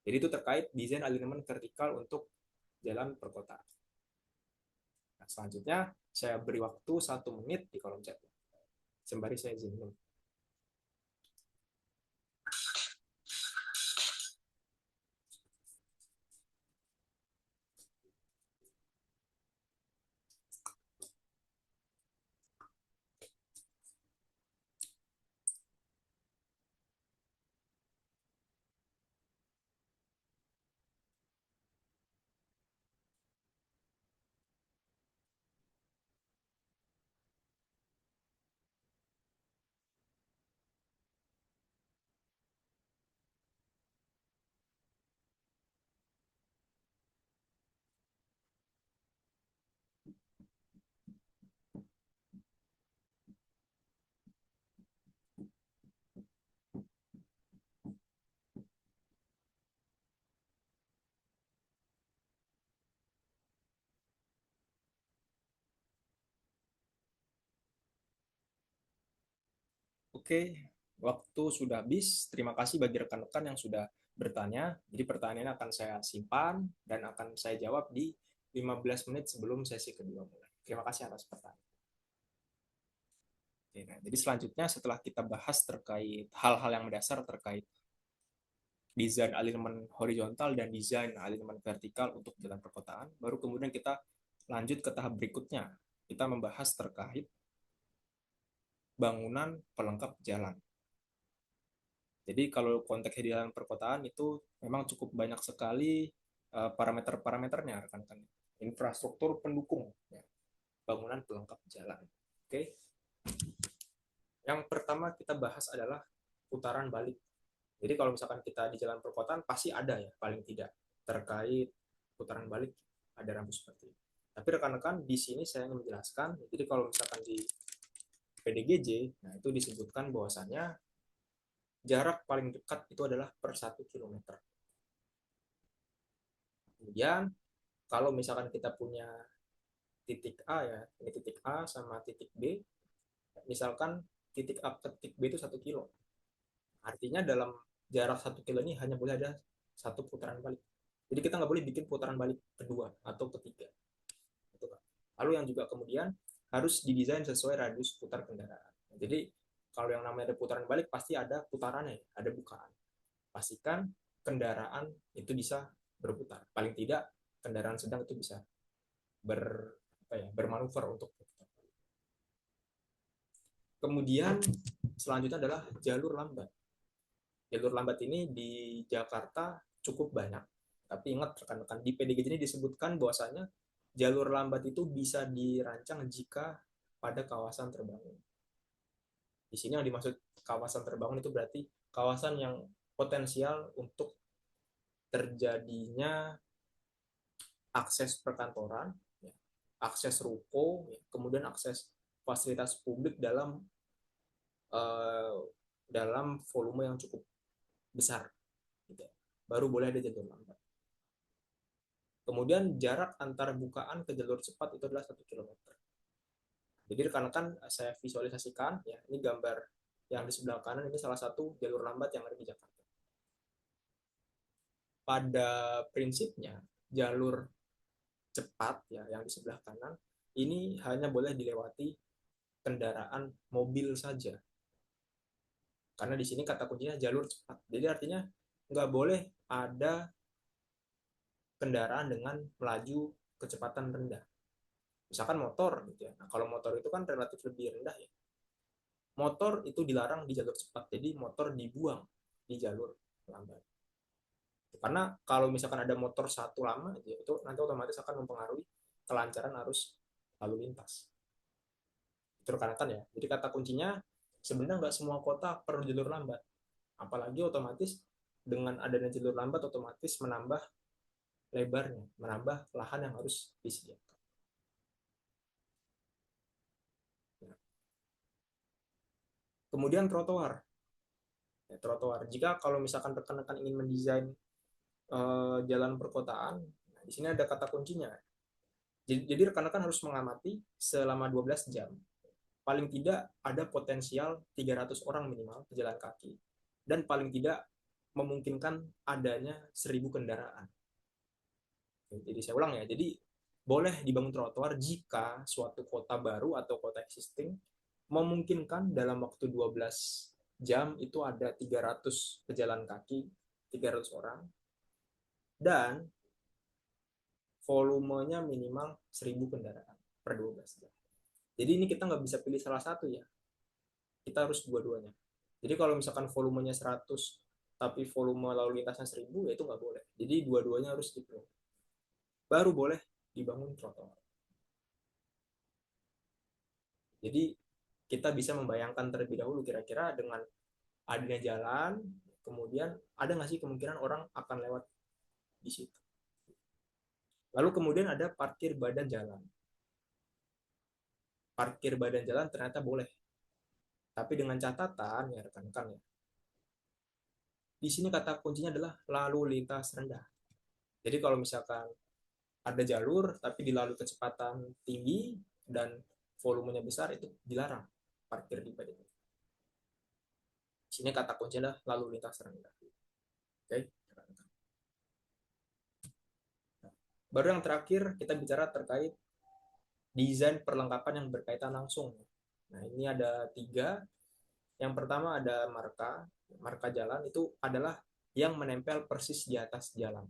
Jadi itu terkait desain alignment vertikal untuk jalan perkotaan. Nah, selanjutnya saya beri waktu 1 menit di kolom chat. Sembari saya izin minum. Oke, waktu sudah habis. Terima kasih bagi rekan-rekan yang sudah bertanya. Jadi pertanyaannya akan saya simpan dan akan saya jawab di 15 menit sebelum sesi kedua mulai. Terima kasih atas pertanyaan. Oke, nah, jadi selanjutnya setelah kita bahas terkait hal-hal yang mendasar terkait desain alignment horizontal dan desain alignment vertikal untuk jalan perkotaan, baru kemudian kita lanjut ke tahap berikutnya. Kita membahas terkait bangunan pelengkap jalan. Jadi kalau konteks di jalan perkotaan itu memang cukup banyak sekali parameter-parameternya, rekan-rekan. Infrastruktur pendukung, ya, bangunan pelengkap jalan. Oke. Yang pertama kita bahas adalah putaran balik. Jadi kalau misalkan kita di jalan perkotaan pasti ada ya, paling tidak terkait putaran balik ada rambu seperti ini. Tapi rekan-rekan di sini saya ingin menjelaskan. Jadi kalau misalkan di PDGJ, nah itu disebutkan bahwasannya jarak paling dekat itu adalah per 1 km. Kemudian kalau misalkan kita punya titik A ya, ini titik A sama titik B, misalkan titik A ke titik B itu 1 kilo. Artinya dalam jarak 1 kilo ini hanya boleh ada satu putaran balik. Jadi kita nggak boleh bikin putaran balik kedua atau ketiga. Itu kan. Lalu yang juga kemudian harus didesain sesuai radius putar kendaraan. Jadi kalau yang namanya ada putaran balik pasti ada putarannya, ada bukaan. Pastikan kendaraan itu bisa berputar. Paling tidak kendaraan sedang itu bisa bermanuver untuk berputar. Kemudian selanjutnya adalah jalur lambat. Jalur lambat ini di Jakarta cukup banyak. Tapi ingat rekan-rekan, di PDGJ ini disebutkan bahwasanya jalur lambat itu bisa dirancang jika pada kawasan terbangun. Di sini yang dimaksud kawasan terbangun itu berarti kawasan yang potensial untuk terjadinya akses perkantoran, ya, akses ruko, ya, kemudian akses fasilitas publik uh, dalam volume yang cukup besar, gitu. Baru boleh ada jalur lambat. Kemudian jarak antar bukaan ke jalur cepat itu adalah 1 km. Jadi rekan-rekan saya visualisasikan, ya ini gambar yang di sebelah kanan ini salah satu jalur lambat yang ada di Jakarta. Pada prinsipnya jalur cepat ya yang di sebelah kanan ini hanya boleh dilewati kendaraan mobil saja. Karena di sini kata kuncinya jalur cepat. Jadi artinya nggak boleh ada kendaraan dengan melaju kecepatan rendah. Misalkan motor gitu ya. Nah, kalau motor itu kan relatif lebih rendah ya. Motor itu dilarang di jalur cepat. Jadi motor dibuang di jalur lambat. Karena kalau misalkan ada motor satu lama itu nanti otomatis akan mempengaruhi kelancaran arus lalu lintas. Itu rekan-rekan ya. Jadi kata kuncinya sebenarnya nggak semua kota perlu jalur lambat. Apalagi otomatis dengan adanya jalur lambat otomatis menambah lebarnya, menambah lahan yang harus disediakan. Kemudian trotoar. Ya, trotoar. Jika kalau misalkan rekan-rekan ingin mendesain jalan perkotaan, nah, di sini ada kata kuncinya. Jadi rekan-rekan harus mengamati selama 12 jam. paling tidak ada potensial 300 orang minimal pejalan kaki, dan paling tidak memungkinkan adanya 1.000 kendaraan. Jadi saya ulang ya, jadi boleh dibangun trotoar jika suatu kota baru atau kota existing memungkinkan dalam waktu 12 jam itu ada 300 pejalan kaki, 300 orang, dan volumenya minimal 1.000 kendaraan per 12 jam. Jadi ini kita nggak bisa pilih salah satu ya, kita harus dua-duanya. Jadi kalau misalkan volumenya 100 tapi volume lalu lintasnya 1.000, ya itu nggak boleh. Jadi dua-duanya harus dipenuhi. Baru boleh dibangun trotoar. Jadi kita bisa membayangkan terlebih dahulu kira-kira dengan adanya jalan, kemudian ada nggak sih kemungkinan orang akan lewat di situ. Lalu kemudian ada parkir badan jalan. Parkir badan jalan ternyata boleh. Tapi dengan catatan ya rekan-rekan ya. Di sini kata kuncinya adalah lalu lintas rendah. Jadi kalau misalkan ada jalur tapi dilalui kecepatan tinggi dan volumenya besar, itu dilarang parkir di badan. Di sini kata kuncinya adalah lalu lintas rendah. Oke. Baru yang terakhir kita bicara terkait desain perlengkapan yang berkaitan langsung. Nah, ini ada 3. Yang pertama ada marka jalan itu adalah yang menempel persis di atas jalan,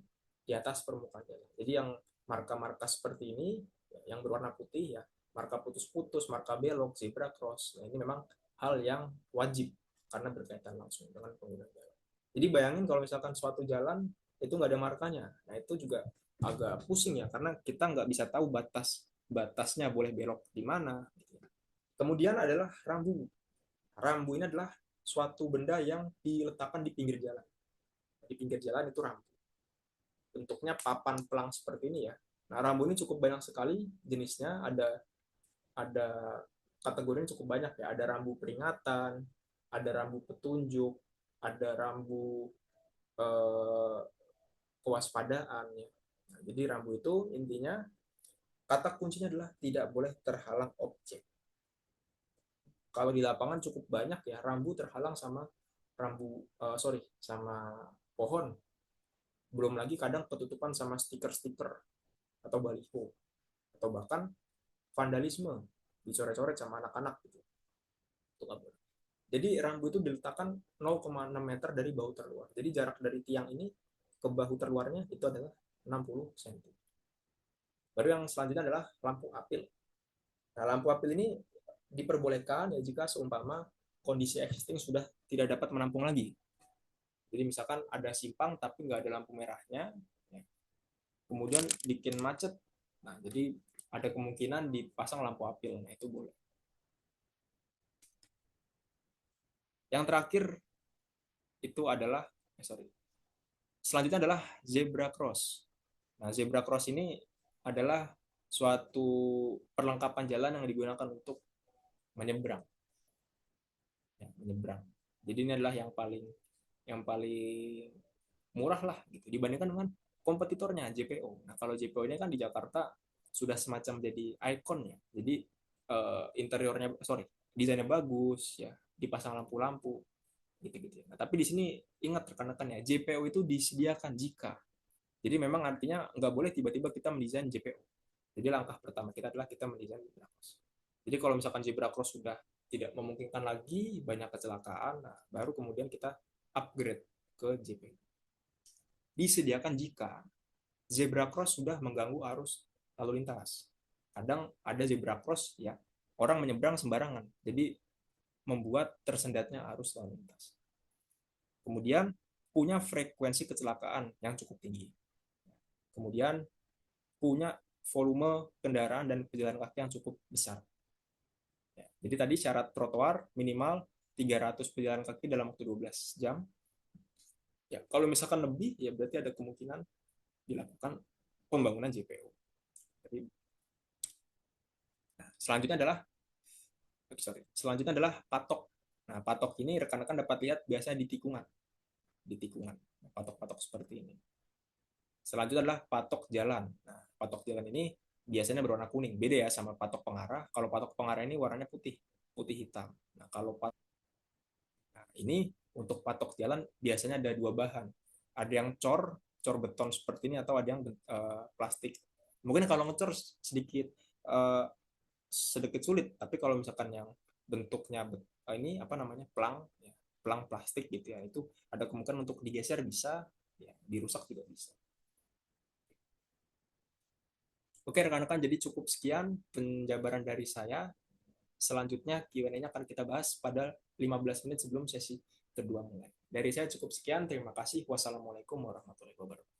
di atas permukaan jalan. Jadi yang marka-marka seperti ini, yang berwarna putih ya, marka putus-putus, marka belok, zebra cross. Nah, ini memang hal yang wajib karena berkaitan langsung dengan pengguna jalan. Jadi bayangin kalau misalkan suatu jalan itu nggak ada markanya, nah itu juga agak pusing ya, karena kita nggak bisa tahu batasnya boleh belok di mana. Kemudian adalah rambu. Rambu ini adalah suatu benda yang diletakkan di pinggir jalan. Di pinggir jalan itu rambu. Bentuknya papan pelang seperti ini ya. Nah, rambu ini cukup banyak sekali jenisnya. Ada kategorinya cukup banyak ya. Ada rambu peringatan, ada rambu petunjuk, ada rambu kewaspadaan ya. Nah, jadi rambu itu intinya kata kuncinya adalah tidak boleh terhalang objek. Kalau di lapangan cukup banyak ya rambu terhalang sama sama pohon. Belum lagi kadang ketutupan sama stiker-stiker atau baliho, atau bahkan vandalisme dicoret-coret sama anak-anak gitu. Jadi rambu itu diletakkan 0,6 meter dari bahu terluar. Jadi jarak dari tiang ini ke bahu terluarnya itu adalah 60 cm. Baru yang selanjutnya adalah lampu apil. Nah, lampu apil ini diperbolehkan ya jika seumpama kondisi existing sudah tidak dapat menampung lagi. Jadi misalkan ada simpang tapi nggak ada lampu merahnya, ya. Kemudian bikin macet. Nah, jadi ada kemungkinan dipasang lampu apil. Nah, itu boleh. Yang terakhir itu adalah, selanjutnya adalah zebra cross. Nah, zebra cross ini adalah suatu perlengkapan jalan yang digunakan untuk menyeberang. Ya, menyeberang. Jadi ini adalah yang paling murah lah gitu dibandingkan dengan kompetitornya JPO. Nah, kalau JPO ini kan di Jakarta sudah semacam jadi ikon ya. Jadi desainnya bagus ya, dipasang lampu-lampu gitu-gitu. Nah, tapi di sini ingat rekan-rekan ya, JPO itu disediakan jika. Jadi memang artinya nggak boleh tiba-tiba kita mendesain JPO. Jadi langkah pertama kita adalah kita mendesain zebra cross. Jadi kalau misalkan zebra cross sudah tidak memungkinkan lagi, banyak kecelakaan, nah baru kemudian kita upgrade ke JPO. Disediakan jika zebra cross sudah mengganggu arus lalu lintas. Kadang ada zebra cross ya, orang menyeberang sembarangan. Jadi membuat tersendatnya arus lalu lintas. Kemudian punya frekuensi kecelakaan yang cukup tinggi. Kemudian punya volume kendaraan dan pejalan kaki yang cukup besar. Ya, jadi tadi syarat trotoar minimal 300 pejalan kaki dalam waktu 12 jam. Ya, kalau misalkan lebih, ya berarti ada kemungkinan dilakukan pembangunan JPO. Jadi, nah, selanjutnya adalah patok. Nah, patok ini rekan-rekan dapat lihat biasanya di tikungan, patok-patok seperti ini. Selanjutnya adalah patok jalan. Nah, patok jalan ini biasanya berwarna kuning. Beda ya sama patok pengarah. Kalau patok pengarah ini warnanya putih. putih hitam. Nah, kalau nah, ini untuk patok jalan biasanya ada dua bahan. Ada yang cor beton seperti ini, atau ada yang plastik. Mungkin kalau ngecor sedikit uh, sedikit sulit, tapi kalau misalkan yang bentuknya ini apa namanya, pelang ya, pelang plastik gitu ya, itu ada kemungkinan untuk digeser bisa, ya, dirusak juga bisa. Oke rekan-rekan, jadi cukup sekian penjabaran dari saya. Selanjutnya Q&A-nya akan kita bahas pada 15 menit sebelum sesi kedua mulai. Dari saya cukup sekian, terima kasih. Wassalamualaikum warahmatullahi wabarakatuh.